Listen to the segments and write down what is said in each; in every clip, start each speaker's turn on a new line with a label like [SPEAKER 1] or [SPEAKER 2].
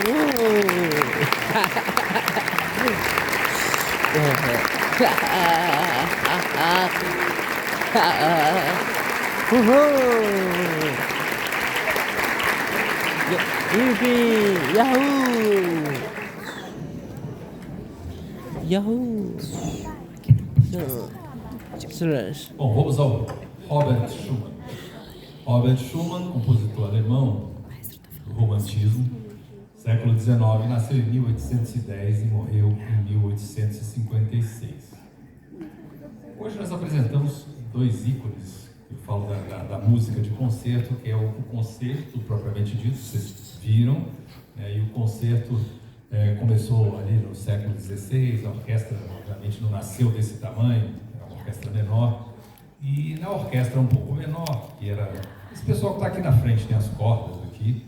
[SPEAKER 1] Yippee! Yahoo! Yahoo! Silêncio.
[SPEAKER 2] Bom, vamos ao Robert Schumann. Robert Schumann, compositor alemão do romantismo, século XIX, nasceu em 1810 e morreu em 1856. Hoje nós apresentamos dois ícones. Eu falo da música de concerto, que é o concerto propriamente dito, vocês viram, né? E o concerto começou ali no século XVI, a orquestra obviamente não nasceu desse tamanho, era uma orquestra menor, e na orquestra um pouco menor, que era esse pessoal que está aqui na frente, tem as cordas aqui,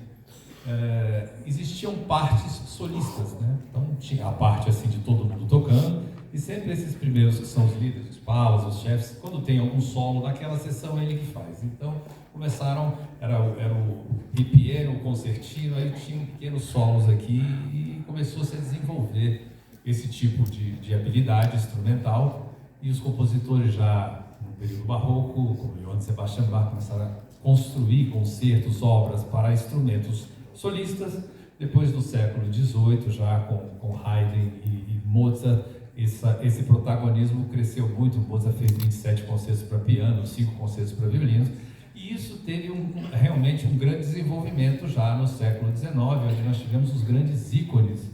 [SPEAKER 2] existiam partes solistas, né? Então tinha a parte assim de todo mundo tocando, e sempre esses primeiros que são os líderes, os palas, os chefes, quando tem algum solo naquela sessão é ele que faz. Então começaram, era o ripieno, o concertino, aí tinha pequenos solos aqui e começou a se desenvolver esse tipo de habilidade instrumental, e os compositores já no período barroco, como Johann Sebastian Bach, começaram a construir concertos, obras para instrumentos solistas. Depois do século XVIII, já com Haydn e Mozart, esse protagonismo cresceu muito. Mozart fez 27 concertos para piano, 5 concertos para violinos, e isso teve realmente um grande desenvolvimento já no século XIX, onde nós tivemos os grandes ícones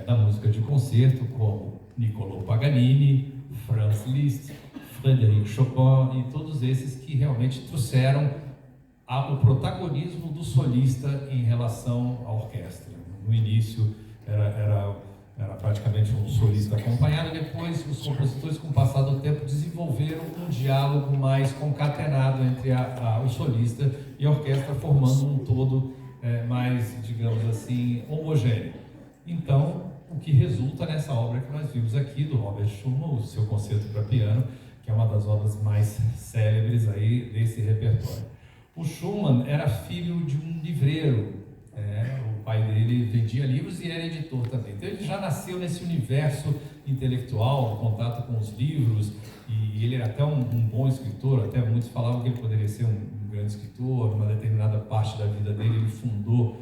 [SPEAKER 2] da música de concerto, como Niccolò Paganini, Franz Liszt, Frédéric Chopin, e todos esses que realmente trouxeram o protagonismo do solista em relação à orquestra. No início era praticamente um solista acompanhado, depois os compositores, com o passar do tempo, desenvolveram um diálogo mais concatenado entre o solista e a orquestra, formando um todo mais, digamos assim, homogêneo. Então, o que resulta nessa obra que nós vimos aqui, do Robert Schumann, o seu concerto para piano, que é uma das obras mais célebres aí desse repertório. O Schumann era filho de um livreiro, o pai dele vendia livros e era editor também. Então ele já nasceu nesse universo intelectual, no contato com os livros, e ele era até um bom escritor. Até muitos falavam que ele poderia ser um grande escritor. Numa determinada parte da vida dele, ele fundou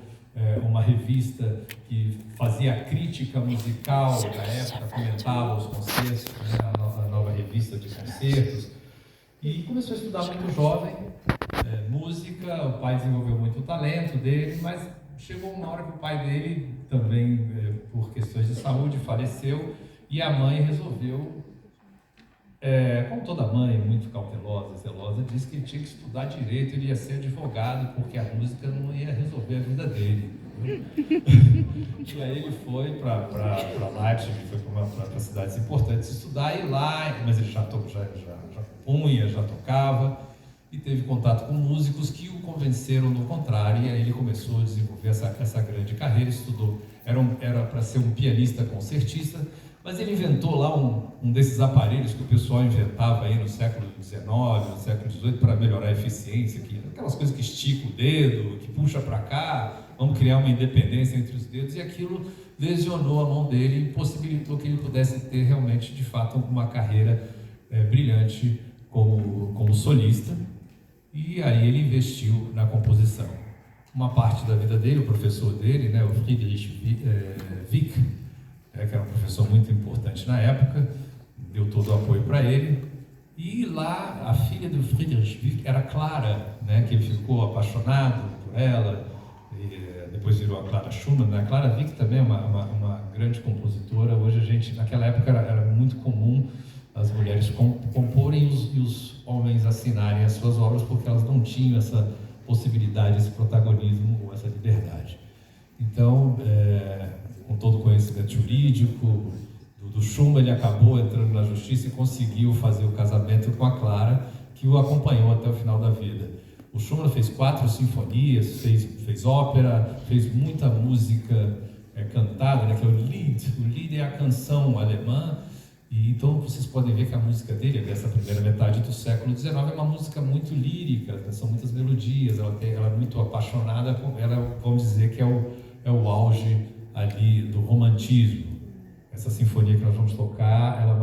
[SPEAKER 2] uma revista que fazia crítica musical da época, comentava os concertos, a nova revista de concertos, e começou a estudar muito jovem música. O pai desenvolveu muito o talento dele, mas chegou uma hora que o pai dele também, por questões de saúde, faleceu, e a mãe resolveu, como toda mãe, muito cautelosa, zelosa, disse que ele tinha que estudar direito, ele ia ser advogado, porque a música não ia resolver a vida dele. E aí ele foi para Leipzig, foi para cidades importantes estudar, e lá, mas ele já compunha, já tocava, e teve contato com músicos que o convenceram do contrário, e aí ele começou a desenvolver essa grande carreira. Estudou, era para ser um pianista concertista, mas ele inventou lá um desses aparelhos que o pessoal inventava aí no século XIX, no século XVIII, para melhorar a eficiência, aquelas coisas que estica o dedo, que puxa para cá, vamos criar uma independência entre os dedos, e aquilo lesionou a mão dele e impossibilitou que ele pudesse ter realmente, de fato, uma carreira brilhante como solista. E aí ele investiu na composição. Uma parte da vida dele, o professor dele, o Friedrich Wieck, que era um professor muito importante na época, deu todo o apoio para ele. E lá a filha do Friedrich Wieck era Clara, que ele ficou apaixonado por ela, e depois virou a Clara Schumann. A Clara Wieck também é uma grande compositora. Hoje naquela época era muito comum as mulheres comporem e os homens assinarem as suas obras, porque elas não tinham essa possibilidade, esse protagonismo ou essa liberdade. Então, com todo o conhecimento jurídico do Schumann, ele acabou entrando na justiça e conseguiu fazer o casamento com a Clara, que o acompanhou até o final da vida. O Schumann fez 4 sinfonias, fez ópera, fez muita música cantada, que é o Lied. O Lied é a canção alemã. E então vocês podem ver que a música dele, dessa primeira metade do século XIX, é uma música muito lírica, são muitas melodias, ela é muito apaixonada, ela, vamos dizer que é é o auge ali do romantismo. Essa sinfonia que nós vamos tocar, ela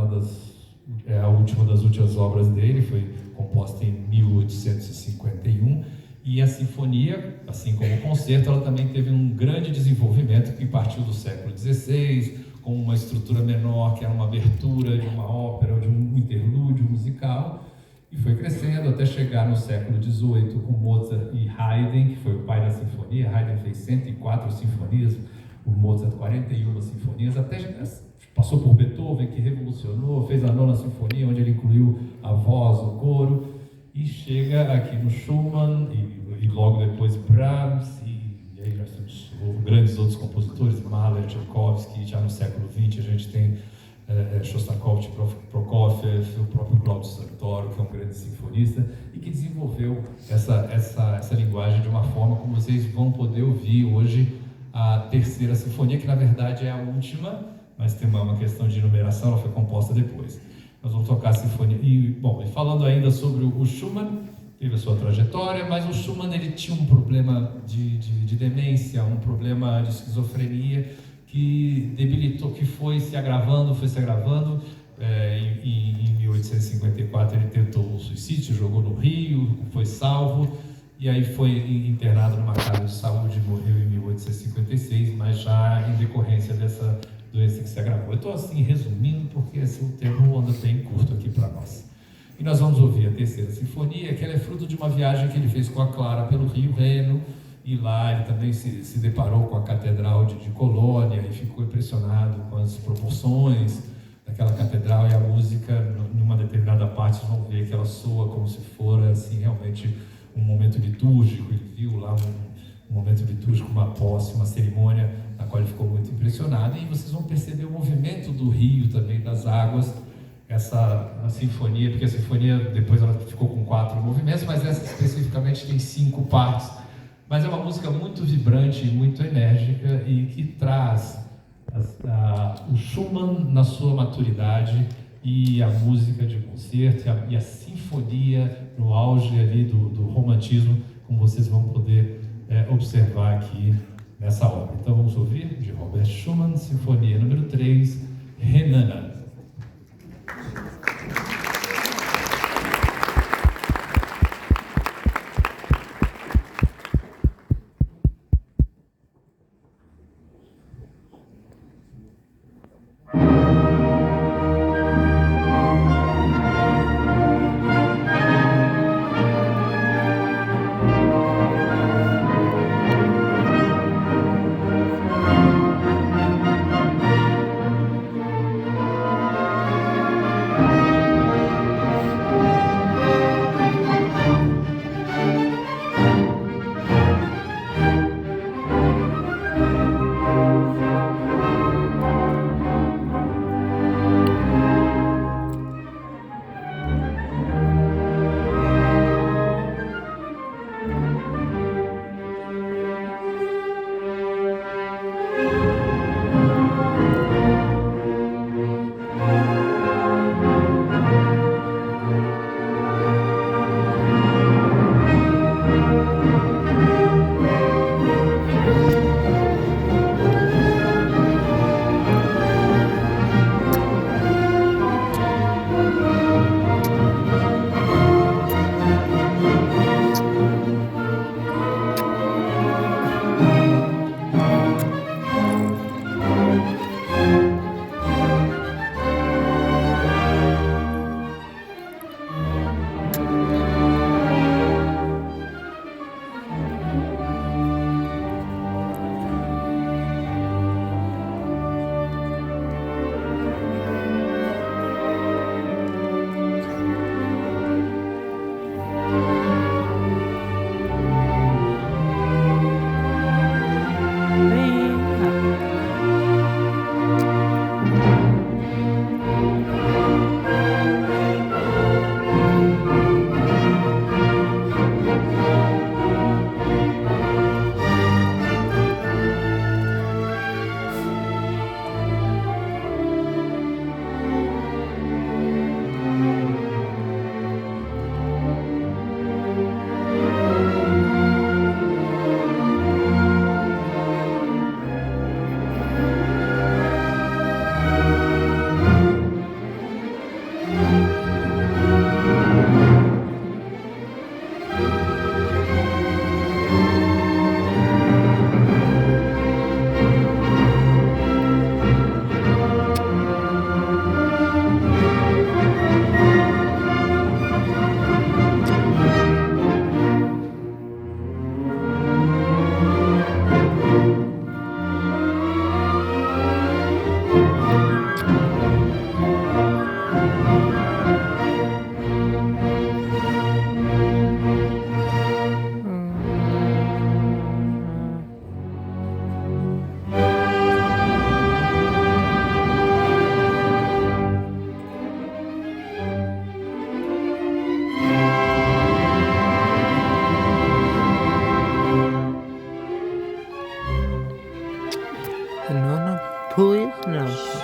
[SPEAKER 2] é a última das últimas obras dele, foi composta em 1851, e a sinfonia, assim como o concerto, ela também teve um grande desenvolvimento que partiu do século XVI, com uma estrutura menor, que era uma abertura de uma ópera ou de um interlúdio musical, e foi crescendo até chegar no século XVIII com Mozart e Haydn, que foi o pai da sinfonia. Haydn fez 104 sinfonias, o Mozart 41 sinfonias, até passou por Beethoven, que revolucionou, fez a nona sinfonia, onde ele incluiu a voz, o coro, e chega aqui no Schumann, e logo depois Brahms, e aí nós temos grandes outros compositores, Mahler, Tchaikovsky. Já no século XX a gente tem Shostakovich, Prokofiev, o próprio Claudio Santoro, que é um grande sinfonista, e que desenvolveu essa linguagem de uma forma como vocês vão poder ouvir hoje a terceira sinfonia, que na verdade é a última, mas tem uma questão de numeração, ela foi composta depois. Nós vamos tocar a sinfonia. E falando ainda sobre o Schumann, teve a sua trajetória, mas o Schumann ele tinha um problema de demência, um problema de esquizofrenia, que debilitou, que foi se agravando. Em 1854 ele tentou o suicídio, jogou no rio, foi salvo, e aí foi internado numa casa de saúde, morreu em 1856, mas já em decorrência dessa doença que se agravou. Eu estou assim resumindo, porque esse tempo anda bem curto aqui para nós. E nós vamos ouvir a terceira sinfonia, que ela é fruto de uma viagem que ele fez com a Clara pelo Rio Reno, e lá ele também se deparou com a Catedral de Colônia e ficou impressionado com as proporções daquela catedral, e a música, numa determinada parte, vocês vão ver que ela soa como se for assim, realmente um momento litúrgico. Ele viu lá um momento litúrgico, uma posse, uma cerimônia, na qual ele ficou muito impressionado, e vocês vão perceber o movimento do rio também, das águas, a sinfonia, porque a sinfonia depois ela ficou com 4 movimentos, mas essa especificamente tem 5 partes. Mas é uma música muito vibrante, muito enérgica, e que traz o Schumann na sua maturidade, e a música de concerto e a sinfonia no auge ali do romantismo, como vocês vão poder observar aqui nessa obra. Então vamos ouvir de Robert Schumann, Sinfonia número 3, Renana.
[SPEAKER 1] Please? Não.